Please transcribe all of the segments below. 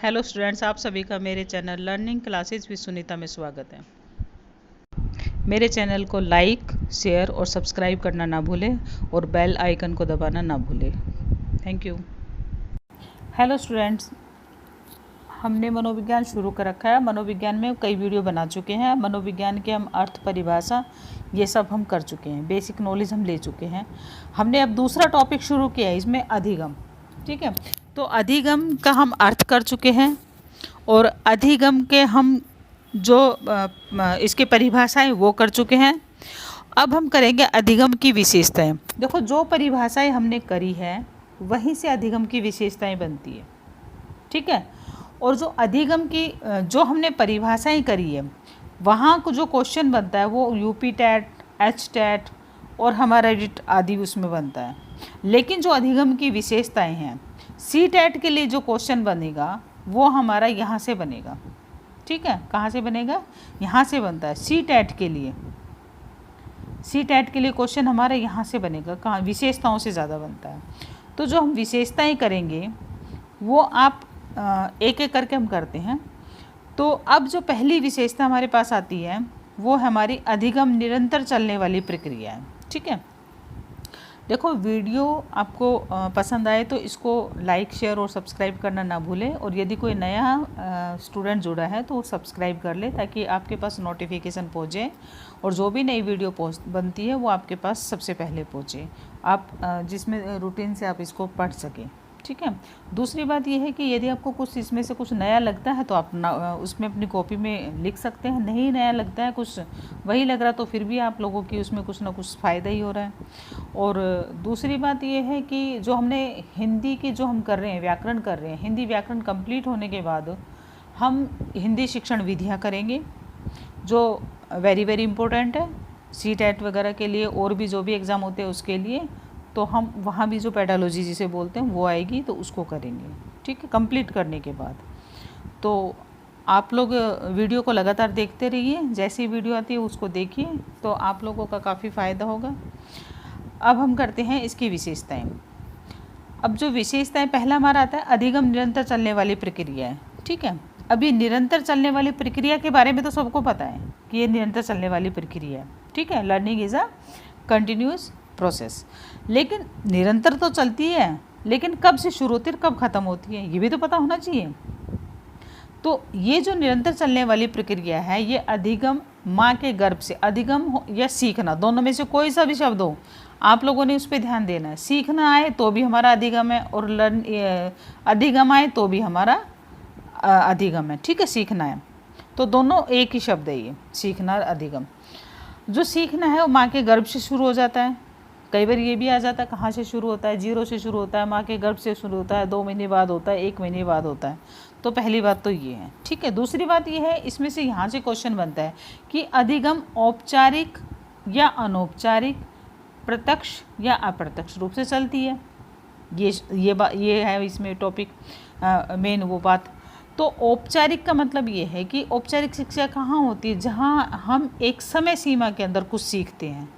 Hello students, आप सभी का मेरे channel learning classes with Sunita में स्वागत है। मेरे चैनल को लाइक, शेयर और सब्सक्राइब करना ना भूलें और बेल आइकन को दबाना ना भूलें। Thank you. हेलो स्टूडेंट्स, हमने मनोविज्ञान शुरू कर रखा है। मनोविज्ञान में कई वीडियो बना चुके हैं। मनोविज्ञान के हम अर्थ, परिभाषा ये सब हम कर चुके हैं। बेसिक नॉलेज हम ले चुके हैं। हमने अब दूसरा टॉपिक शुरू किया है, इसमें अधिगम। ठीक है, तो अधिगम का हम अर्थ कर चुके हैं और अधिगम के हम जो इसकी परिभाषाएं वो कर चुके हैं। अब हम करेंगे अधिगम की विशेषताएं। देखो, जो परिभाषाएं हमने करी है वहीं से अधिगम की विशेषताएं बनती है। ठीक है, और जो अधिगम की जो हमने परिभाषाएं करी है वहाँ को जो क्वेश्चन बनता है वो यूपी टेट, एच टेट और हमारा रिट आदि उसमें बनता है। लेकिन जो अधिगम की विशेषताएं हैं, सी टेट के लिए जो क्वेश्चन बनेगा वो हमारा यहाँ से बनेगा। ठीक है, कहाँ से बनेगा? यहाँ से बनता है सी टेट के लिए। सी टेट के लिए क्वेश्चन हमारा यहाँ से बनेगा, कहाँ? विशेषताओं से ज़्यादा बनता है। तो जो हम विशेषताएं करेंगे वो आप एक एक करके हम करते हैं। तो अब जो पहली विशेषता हमारे पास आती है वो हमारी अधिगम निरंतर चलने वाली प्रक्रिया है। ठीक है, देखो, वीडियो आपको पसंद आए तो इसको लाइक, शेयर और सब्सक्राइब करना ना भूलें। और यदि कोई नया स्टूडेंट जुड़ा है तो वो सब्सक्राइब कर ले ताकि आपके पास नोटिफिकेशन पहुँचे और जो भी नई वीडियो पोस्ट बनती है वो आपके पास सबसे पहले पहुँचे, आप जिसमें रूटीन से आप इसको पढ़ सकें। ठीक है, दूसरी बात यह है कि यदि आपको कुछ इसमें से कुछ नया लगता है तो आप उसमें अपनी कॉपी में लिख सकते हैं। नहीं नया लगता है, कुछ वही लग रहा, तो फिर भी आप लोगों की उसमें कुछ ना कुछ फ़ायदा ही हो रहा है। और दूसरी बात यह है कि जो हमने हिंदी की जो हम कर रहे हैं, व्याकरण कर रहे हैं, हिंदी व्याकरण कंप्लीट होने के बाद हम हिंदी शिक्षण विधियाँ करेंगे जो वेरी वेरी इंपॉर्टेंट है सी टेट वगैरह के लिए और भी जो भी एग्ज़ाम होते हैं उसके लिए। तो हम वहाँ भी जो पेडालॉजी जिसे बोलते हैं वो आएगी, तो उसको करेंगे। ठीक है, कंप्लीट करने के बाद तो आप लोग वीडियो को लगातार देखते रहिए। जैसी वीडियो आती है उसको देखिए, तो आप लोगों का काफ़ी फ़ायदा होगा। अब हम करते हैं इसकी विशेषताएं। अब जो विशेषताएं, पहला हमारा आता है अधिगम निरंतर चलने वाली प्रक्रिया है। ठीक है, अब ये निरंतर चलने वाली प्रक्रिया के बारे में तो सबको पता है कि ये निरंतर चलने वाली प्रक्रिया है। ठीक है, learning is a continuous process. लेकिन निरंतर तो चलती है, लेकिन कब से शुरू होती है, कब ख़त्म होती है, ये भी तो पता होना चाहिए। तो ये जो निरंतर चलने वाली प्रक्रिया है ये अधिगम, माँ के गर्भ से अधिगम हो या सीखना, दोनों में से कोई सा भी शब्द हो, आप लोगों ने उस पर ध्यान देना है। सीखना आए तो भी हमारा अधिगम है और अधिगम आए तो भी हमारा अधिगम है। ठीक है, सीखना है तो दोनों एक ही शब्द है, ये सीखना और अधिगम। जो सीखना है वो माँ के गर्भ से शुरू हो जाता है। कई बार ये भी आ जाता है कहाँ से शुरू होता है, 0 से शुरू होता है, माँ के गर्भ से शुरू होता है, 2 महीने बाद होता है, 1 महीने बाद होता है। तो पहली बात तो ये है। ठीक है, दूसरी बात ये है, इसमें से यहाँ से क्वेश्चन बनता है कि अधिगम औपचारिक या अनौपचारिक, प्रत्यक्ष या अप्रत्यक्ष रूप से चलती है। ये है इसमें टॉपिक मेन वो बात। तो औपचारिक का मतलब ये है कि औपचारिक शिक्षा कहाँ होती है, जहाँ हम एक समय सीमा के अंदर कुछ सीखते हैं।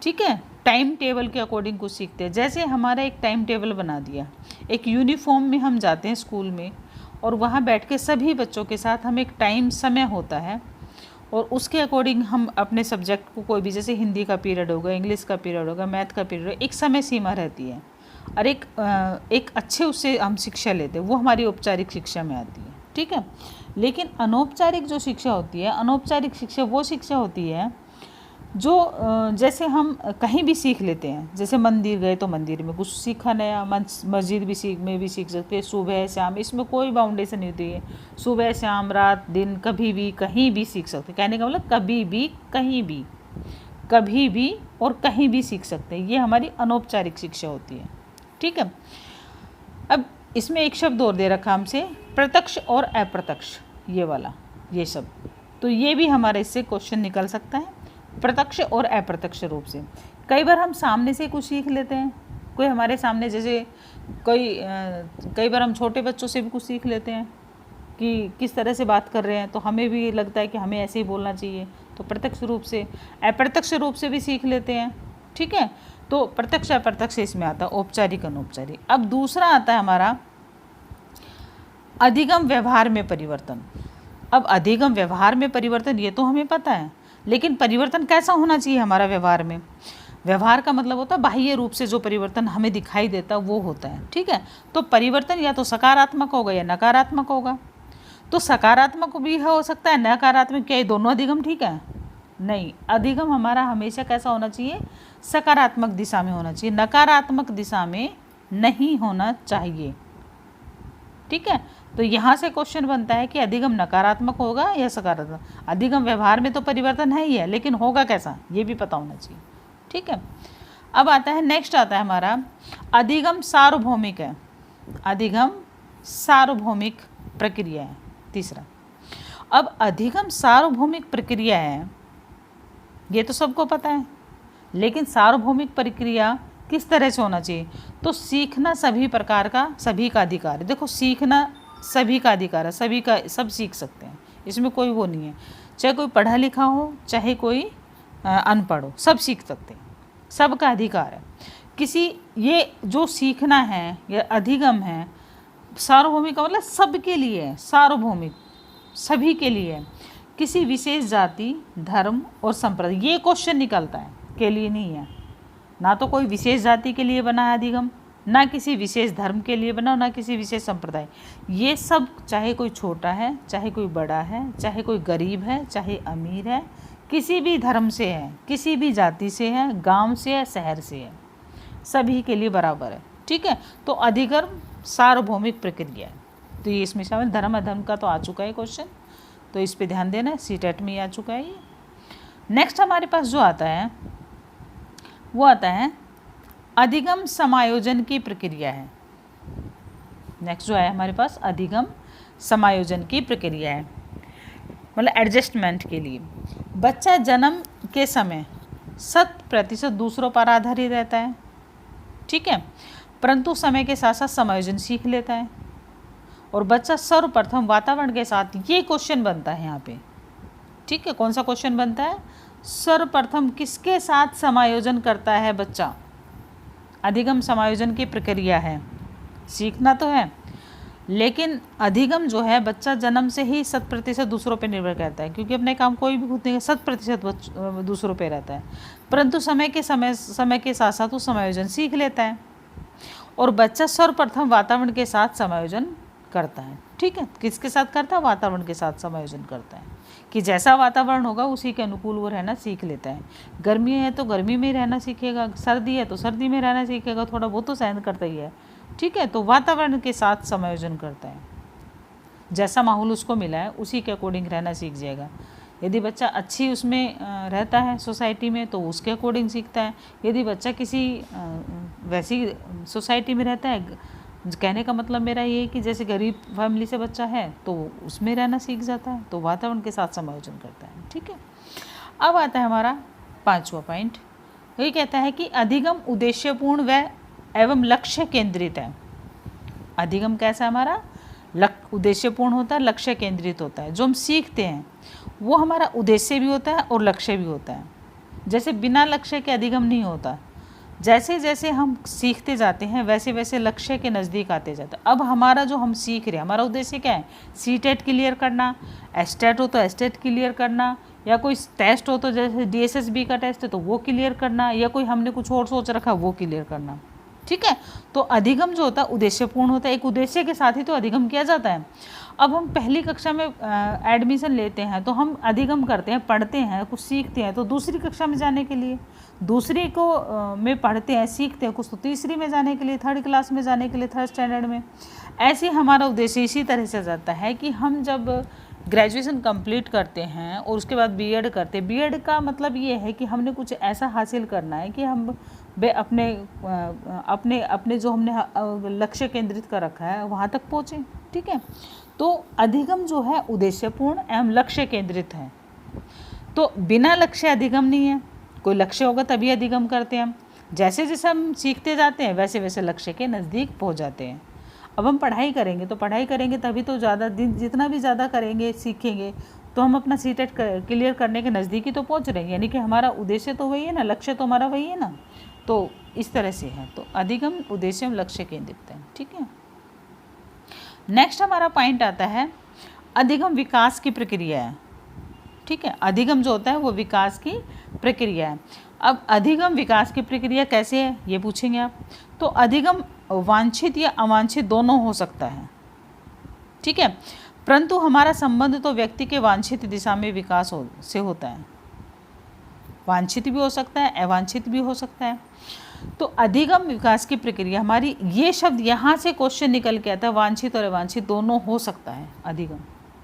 ठीक है, टाइम टेबल के अकॉर्डिंग कुछ सीखते हैं। जैसे हमारा एक टाइम टेबल बना दिया, एक यूनिफॉर्म में हम जाते हैं स्कूल में और वहाँ बैठ के सभी बच्चों के साथ हम एक टाइम समय होता है और उसके अकॉर्डिंग हम अपने सब्जेक्ट को, कोई भी, जैसे हिंदी का पीरियड होगा, इंग्लिश का पीरियड होगा, मैथ का पीरियड होगा, एक समय सीमा रहती है और एक अच्छे उससे हम शिक्षा लेते हैं, वो हमारी औपचारिक शिक्षा में आती है। ठीक है, लेकिन अनौपचारिक जो शिक्षा होती है, अनौपचारिक शिक्षा वो शिक्षा होती है जो जैसे हम कहीं भी सीख लेते हैं। जैसे मंदिर गए तो मंदिर में कुछ सीखा नया, मस्जिद भी सीख सकते हैं, सुबह शाम, इसमें कोई बाउंडेशन नहीं होती है। सुबह शाम, रात दिन, कभी भी कहीं भी सीख सकते हैं। कहने का मतलब कभी भी कहीं भी, कभी भी और कहीं भी सीख सकते हैं। ये हमारी अनौपचारिक शिक्षा होती है। ठीक है, अब इसमें एक शब्द और दे रखा हमसे, प्रत्यक्ष और अप्रत्यक्ष, ये वाला, ये शब्द। तो ये भी हमारे इससे क्वेश्चन निकल सकता है, प्रत्यक्ष और अप्रत्यक्ष रूप से। कई बार हम सामने से कुछ सीख लेते हैं, कोई हमारे सामने, जैसे कई बार हम छोटे बच्चों से भी कुछ सीख लेते हैं कि किस तरह से बात कर रहे हैं, तो हमें भी लगता है कि हमें ऐसे ही बोलना चाहिए, तो प्रत्यक्ष रूप से। अप्रत्यक्ष रूप से भी सीख लेते हैं। ठीक है, तो प्रत्यक्ष अप्रत्यक्ष इसमें आता है, औपचारिक अनौपचारिक। अब दूसरा आता है हमारा अधिगम व्यवहार में परिवर्तन। अब अधिगम व्यवहार में परिवर्तन ये तो हमें पता है, लेकिन परिवर्तन कैसा होना चाहिए हमारा व्यवहार में? व्यवहार का मतलब होता है बाह्य रूप से जो परिवर्तन हमें दिखाई देता है वो होता है, ठीक है। तो परिवर्तन या तो सकारात्मक होगा या नकारात्मक होगा। तो सकारात्मक भी हो सकता है, नकारात्मक। क्या ये दोनों अधिगम ठीक है? नहीं, अधिगम हमारा हमेशा कैसा होना चाहिए? सकारात्मक दिशा में होना चाहिए, नकारात्मक दिशा में नहीं होना चाहिए, ठीक है। तो यहाँ से क्वेश्चन बनता है कि अधिगम नकारात्मक होगा या सकारात्मक। अधिगम व्यवहार में तो परिवर्तन है ही है, लेकिन होगा कैसा ये भी पता होना चाहिए, ठीक है। अब आता है, नेक्स्ट आता है हमारा अधिगम सार्वभौमिक है। अधिगम सार्वभौमिक प्रक्रिया है तीसरा। अब अधिगम सार्वभौमिक प्रक्रिया है ये तो सबको पता है, लेकिन सार्वभौमिक प्रक्रिया किस तरह से होना चाहिए? तो सीखना सभी प्रकार का, सभी का अधिकार है। देखो, सीखना सभी का अधिकार है, सभी का, सब सीख सकते हैं, इसमें कोई वो नहीं है। चाहे कोई पढ़ा लिखा हो, चाहे कोई अनपढ़ हो, सब सीख सकते हैं, सबका अधिकार है। किसी ये जो सीखना है या अधिगम है, सार्वभौमिक का मतलब सबके लिए है, सार्वभौमिक सभी के लिए है। किसी विशेष जाति, धर्म और संप्रदाय, ये क्वेश्चन निकलता है, के लिए नहीं है। ना तो कोई विशेष जाति के लिए बना है अधिगम, ना किसी विशेष धर्म के लिए बना, ना किसी विशेष संप्रदाय। ये सब चाहे कोई छोटा है, चाहे कोई बड़ा है, चाहे कोई गरीब है, चाहे अमीर है, किसी भी धर्म से है, किसी भी जाति से है, गांव से है, शहर से है, सभी के लिए बराबर है, ठीक है। तो अधिगम सार्वभौमिक प्रक्रिया है। तो ये इसमें शामिल, धर्म अधर्म का तो आ चुका है क्वेश्चन, तो इस पे ध्यान देना है, सीटेट में ही आ चुका है ये। नेक्स्ट हमारे पास जो आता है वो आता है अधिगम समायोजन की प्रक्रिया है। नेक्स्ट जो है हमारे पास अधिगम समायोजन की प्रक्रिया है, मतलब एडजस्टमेंट के लिए। बच्चा जन्म के समय 100% दूसरों पर आधारित रहता है, ठीक है, परंतु समय के साथ साथ समायोजन सीख लेता है। और बच्चा सर्वप्रथम वातावरण के साथ, ये क्वेश्चन बनता है यहाँ पे, ठीक है। कौन सा क्वेश्चन बनता है? सर्वप्रथम किसके साथ समायोजन करता है बच्चा? अधिगम समायोजन की प्रक्रिया है, सीखना तो है, लेकिन अधिगम जो है बच्चा जन्म से ही 100% दूसरों पे निर्भर करता है, क्योंकि अपने काम कोई भी खुद नहीं, 100% दूसरों पे रहता है। परंतु समय के साथ साथ वो समायोजन सीख लेता है। और बच्चा सर्वप्रथम वातावरण के साथ समायोजन करता है, ठीक है। किसके साथ करता है? वातावरण के साथ समायोजन करता है, कि जैसा वातावरण होगा उसी के अनुकूल वो रहना सीख लेता है। गर्मी है तो गर्मी में रहना सीखेगा, सर्दी है तो सर्दी में रहना सीखेगा, थोड़ा बहुत तो सहन करता ही है, ठीक है। तो वातावरण के साथ समायोजन करता है, जैसा माहौल उसको मिला है उसी के अकॉर्डिंग रहना सीख जाएगा। यदि बच्चा अच्छी उसमें रहता है सोसाइटी में तो उसके अकॉर्डिंग सीखता है। यदि बच्चा किसी वैसी सोसाइटी में रहता है, कहने का मतलब मेरा ये है कि जैसे गरीब फैमिली से बच्चा है तो उसमें रहना सीख जाता है, तो वातावरण के साथ समायोजन करता है, ठीक है। अब आता है हमारा 5वां पॉइंट, ये कहता है कि अधिगम उद्देश्यपूर्ण व एवं लक्ष्य केंद्रित है। अधिगम कैसा है हमारा? उद्देश्यपूर्ण होता है, लक्ष्य केंद्रित होता है। जो हम सीखते हैं वो हमारा उद्देश्य भी होता है और लक्ष्य भी होता है। जैसे बिना लक्ष्य के अधिगम नहीं होता। जैसे जैसे हम सीखते जाते हैं वैसे वैसे लक्ष्य के नज़दीक आते जाते हैं। अब हमारा जो हम सीख रहे हैं, हमारा उद्देश्य क्या है? सीटेट क्लियर करना, एस्टेट हो तो एस्टेट क्लियर करना, या कोई टेस्ट हो तो जैसे DSSB का टेस्ट है तो वो क्लियर करना, या कोई हमने कुछ और सोच रखा वो क्लियर करना, ठीक है। तो अधिगम जो होता है उद्देश्यपूर्ण होता है, एक उद्देश्य के साथ ही तो अधिगम किया जाता है। अब हम पहली कक्षा में एडमिशन लेते हैं तो हम अधिगम करते हैं, पढ़ते हैं, कुछ सीखते हैं तो दूसरी कक्षा में जाने के लिए, दूसरी को में पढ़ते हैं, सीखते हैं कुछ तो तीसरी में जाने के लिए, थर्ड क्लास में जाने के लिए, थर्ड स्टैंडर्ड में। ऐसे हमारा उद्देश्य इसी तरह से जाता है कि हम जब ग्रेजुएशन कंप्लीट करते हैं और उसके बाद बीएड करते हैं। बीएड का मतलब ये है कि हमने कुछ ऐसा हासिल करना है कि हम अपने अपने अपने जो हमने लक्ष्य केंद्रित कर रखा है वहाँ तक पहुँचें, ठीक है। तो अधिगम जो है उद्देश्यपूर्ण एवं लक्ष्य केंद्रित है। तो बिना लक्ष्य अधिगम नहीं है, कोई लक्ष्य होगा तभी अधिगम करते हैं हम। जैसे जैसे हम सीखते जाते हैं वैसे वैसे लक्ष्य के नज़दीक पहुँच जाते हैं। अब हम पढ़ाई करेंगे तभी तो ज़्यादा दिन, जितना भी ज़्यादा करेंगे सीखेंगे तो हम अपना सीटेट क्लियर करने के नज़दीक ही तो पहुँच रहे हैं। यानी कि हमारा उद्देश्य तो वही है ना, लक्ष्य तो हमारा वही है ना। तो इस तरह से है, तो अधिगम उद्देश्य एवं लक्ष्य केंद्रित है, ठीक है। नेक्स्ट हमारा पॉइंट आता है अधिगम विकास की प्रक्रिया है। ठीक है, अधिगम जो होता है वो विकास की प्रक्रिया है। अब अधिगम विकास की प्रक्रिया कैसे है ये पूछेंगे आप। तो अधिगम वांछित या अवांछित दोनों हो सकता है। ठीक है, परंतु हमारा संबंध तो व्यक्ति के वांछित दिशा में विकास से होता है। वांछित भी हो सकता है, अवांछित भी हो सकता है। तो अधिगम विकास की प्रक्रिया, हमारी ये शब्द यहाँ से क्वेश्चन निकल के आता है, वांछित और अवांछित दोनों हो सकता है अधिगम।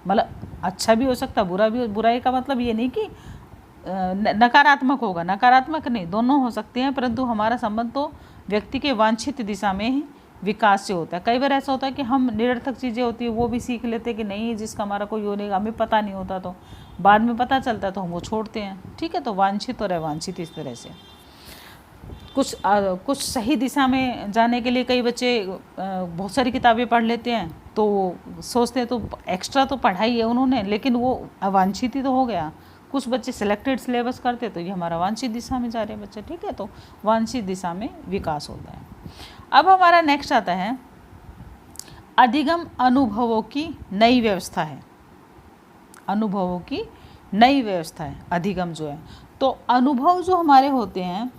मतलब अच्छा भी हो सकता है, बुरा भी। बुराई का मतलब ये नहीं कि नकारात्मक होगा, नकारात्मक नहीं, दोनों हो सकते हैं, परंतु हमारा संबंध तो व्यक्ति के वांछित दिशा में ही विकास से होता है। कई बार ऐसा होता है कि हम निरर्थक चीज़ें होती है वो भी सीख लेते हैं कि नहीं, जिसका हमारा कोई हो नहीं, हमें पता नहीं होता, तो बाद में पता चलता है तो हम वो छोड़ते हैं। ठीक है, तो वांछित और अवांछित इस तरह से। कुछ सही दिशा में जाने के लिए कई बच्चे बहुत सारी किताबें पढ़ लेते हैं, तो सोचते हैं तो एक्स्ट्रा तो पढ़ाई है उन्होंने, लेकिन वो अवांछित ही तो हो गया। कुछ बच्चे सिलेक्टेड सिलेबस करते तो ये हमारा वांछित दिशा में जा रहे हैं बच्चे। ठीक है, तो वांछित दिशा में विकास होता है। अब हमारा नेक्स्ट आता है अधिगम अनुभवों की नई व्यवस्था है। अनुभवों की नई व्यवस्था है अधिगम जो है। तो अनुभव जो हमारे होते हैं,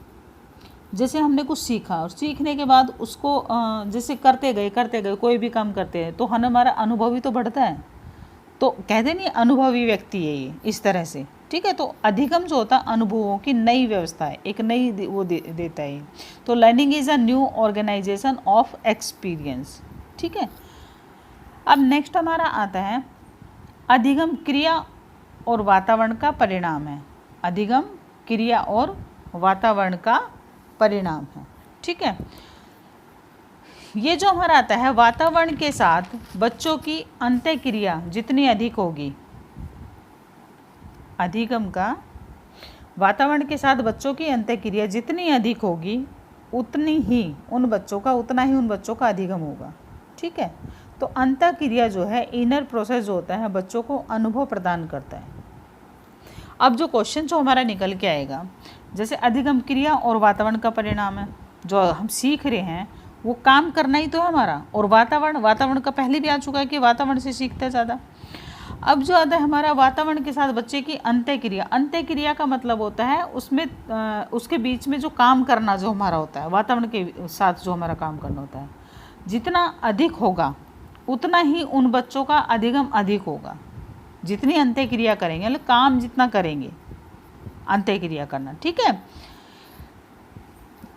जैसे हमने कुछ सीखा और सीखने के बाद उसको जैसे करते गए कोई भी काम करते हैं तो हमारा अनुभव ही तो बढ़ता है। तो कहते नहीं अनुभवी व्यक्ति है ये, इस तरह से। ठीक है, तो अधिगम जो होता है अनुभवों की नई व्यवस्था है, एक नई वो देता है। तो learning is a new organisation of experience. ठीक है, अब नेक्स्ट हमारा आता है अधिगम क्रिया और वातावरण का परिणाम है। अधिगम क्रिया और वातावरण का परिणाम है। ठीक है, ये जो हमारा आता है वातावरण के साथ बच्चों की अंतःक्रिया जितनी अधिक होगी, अधिगम का वातावरण के साथ बच्चों की अंतःक्रिया जितनी अधिक होगी उतना ही उन बच्चों का अधिगम होगा। ठीक है, तो अंतःक्रिया जो है, इनर प्रोसेस जो होता है, बच्चों को अनुभव प्रदान करता है। अब जो क्वेश्चन जो हमारा निकल के आएगा, जैसे अधिगम क्रिया और वातावरण का परिणाम है, जो हम सीख रहे हैं वो काम करना ही तो है हमारा। और वातावरण का पहले भी आ चुका है कि वातावरण से सीखते हैं ज़्यादा। अब जो आता है हमारा वातावरण के साथ बच्चे की अंतःक्रिया का मतलब होता है उसमें उसके बीच में जो काम करना जो हमारा होता है, वातावरण के साथ जो हमारा काम करना होता है, जितना अधिक होगा उतना ही उन बच्चों का अधिगम अधिक होगा। जितनी अंतःक्रिया करेंगे, मतलब काम जितना करेंगे अंतःक्रिया करना। ठीक है,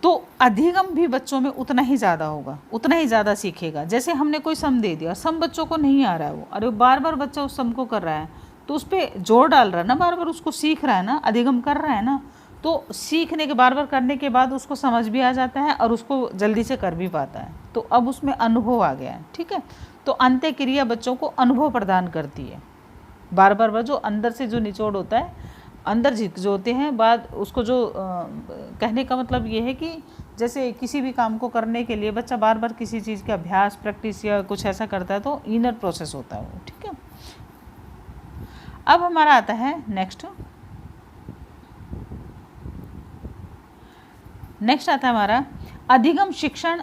तो अधिगम भी बच्चों में उतना ही ज़्यादा होगा, उतना ही ज़्यादा सीखेगा। जैसे हमने कोई सम दे दिया, सम बच्चों को नहीं आ रहा है, वो बार बार बच्चा उस सम को कर रहा है, तो उस पर जोर डाल रहा है ना, बार बार उसको सीख रहा है ना, अधिगम कर रहा है ना, तो सीखने के बार बार करने के बाद उसको समझ भी आ जाता है और उसको जल्दी से कर भी पाता है। तो अब उसमें अनुभव आ गया है। ठीक है, तो अंतःक्रिया बच्चों को अनुभव प्रदान करती है। बार बार जो अंदर से जो निचोड़ होता है, अंदर जो होते हैं बाद उसको जो कहने का मतलब ये है कि जैसे किसी भी काम को करने के लिए बच्चा बार बार किसी चीज़ का अभ्यास प्रैक्टिस या कुछ ऐसा करता है, तो इनर प्रोसेस होता है वो। ठीक है, अब हमारा आता है नेक्स्ट आता है हमारा अधिगम शिक्षण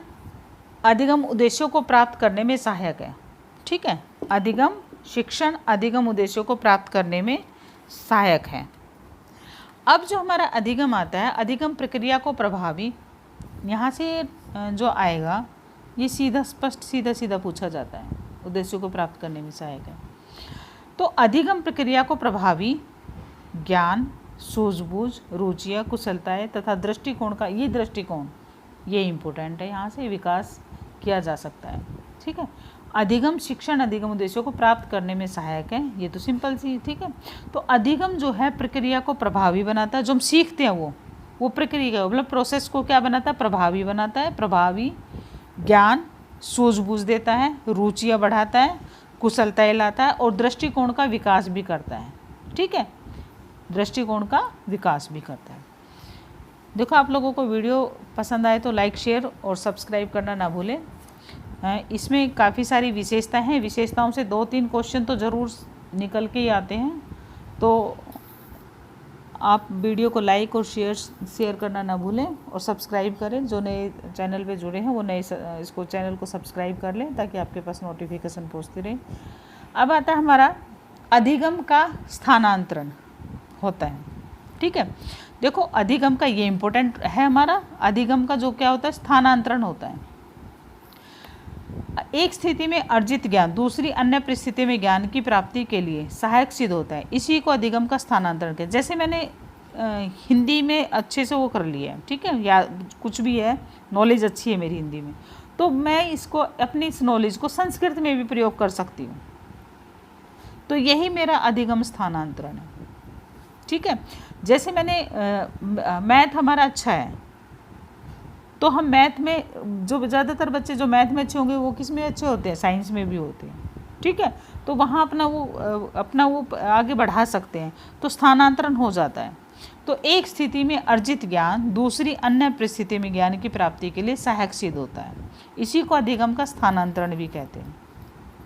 अधिगम उद्देश्यों को प्राप्त करने में सहायक है। ठीक है, अधिगम शिक्षण अधिगम उद्देश्यों को प्राप्त करने में सहायक है। अब जो हमारा अधिगम आता है, अधिगम प्रक्रिया को प्रभावी, यहाँ से जो आएगा ये सीधा पूछा जाता है, उद्देश्यों को प्राप्त करने में सहायक है। तो अधिगम प्रक्रिया को प्रभावी ज्ञान, सूझबूझ, रुचियाँ, कुशलताएँ तथा दृष्टिकोण का ये इम्पोर्टेंट है, यहाँ से विकास किया जा सकता है। ठीक है, अधिगम शिक्षण अधिगम उद्देश्यों को प्राप्त करने में सहायक है, ये तो सिंपल सी। ठीक है, तो अधिगम जो है प्रक्रिया को प्रभावी बनाता है, जो हम सीखते हैं वो प्रक्रिया मतलब प्रोसेस को क्या बनाता है, प्रभावी बनाता है। प्रभावी ज्ञान, सूझबूझ देता है, रुचियाँ बढ़ाता है, कुशलताएँ लाता है और दृष्टिकोण का विकास भी करता है। ठीक है, दृष्टिकोण का विकास भी करता है। देखो, आप लोगों को वीडियो पसंद आए तो लाइक, शेयर और सब्सक्राइब करना ना भूलें। इसमें काफ़ी सारी विशेषताएं हैं, विशेषताओं से 2-3 क्वेश्चन तो ज़रूर निकल के ही आते हैं, तो आप वीडियो को लाइक और शेयर करना ना भूलें और सब्सक्राइब करें। जो नए चैनल पे जुड़े हैं वो नए इसको चैनल को सब्सक्राइब कर लें ताकि आपके पास नोटिफिकेशन पहुंचती रहे। अब आता है हमारा अधिगम का स्थानांतरण होता है। ठीक है, देखो अधिगम का ये इम्पोर्टेंट है हमारा। अधिगम का जो क्या होता है, स्थानांतरण होता है। एक स्थिति में अर्जित ज्ञान दूसरी अन्य परिस्थिति में ज्ञान की प्राप्ति के लिए सहायक सिद्ध होता है, इसी को अधिगम का स्थानांतरण कहते हैं। जैसे मैंने हिंदी में अच्छे से वो कर लिया है, ठीक है, या कुछ भी है, नॉलेज अच्छी है मेरी हिंदी में, तो मैं इसको अपनी इस नॉलेज को संस्कृत में भी प्रयोग कर सकती हूँ। तो यही मेरा अधिगम स्थानांतरण है। ठीक है, जैसे मैंने मैथ हमारा अच्छा है, तो हम मैथ में जो ज़्यादातर बच्चे जो मैथ में अच्छे होंगे वो किस में अच्छे होते हैं, साइंस में भी होते हैं। ठीक है, तो वहाँ अपना वो आगे बढ़ा सकते हैं, तो स्थानांतरण हो जाता है। तो एक स्थिति में अर्जित ज्ञान दूसरी अन्य परिस्थिति में ज्ञान की प्राप्ति के लिए सहायक सिद्ध होता है, इसी को अधिगम का स्थानांतरण भी कहते हैं।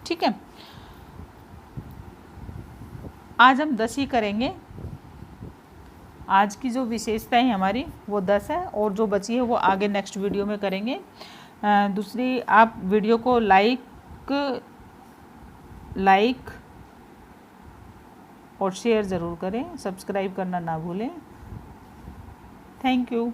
ठीक है, आज हम 10 ही करेंगे। आज की जो विशेषताएं हमारी वो 10 है, और जो बची है वो आगे नेक्स्ट वीडियो में करेंगे। दूसरी, आप वीडियो को लाइक और शेयर ज़रूर करें, सब्सक्राइब करना ना भूलें। Thank you.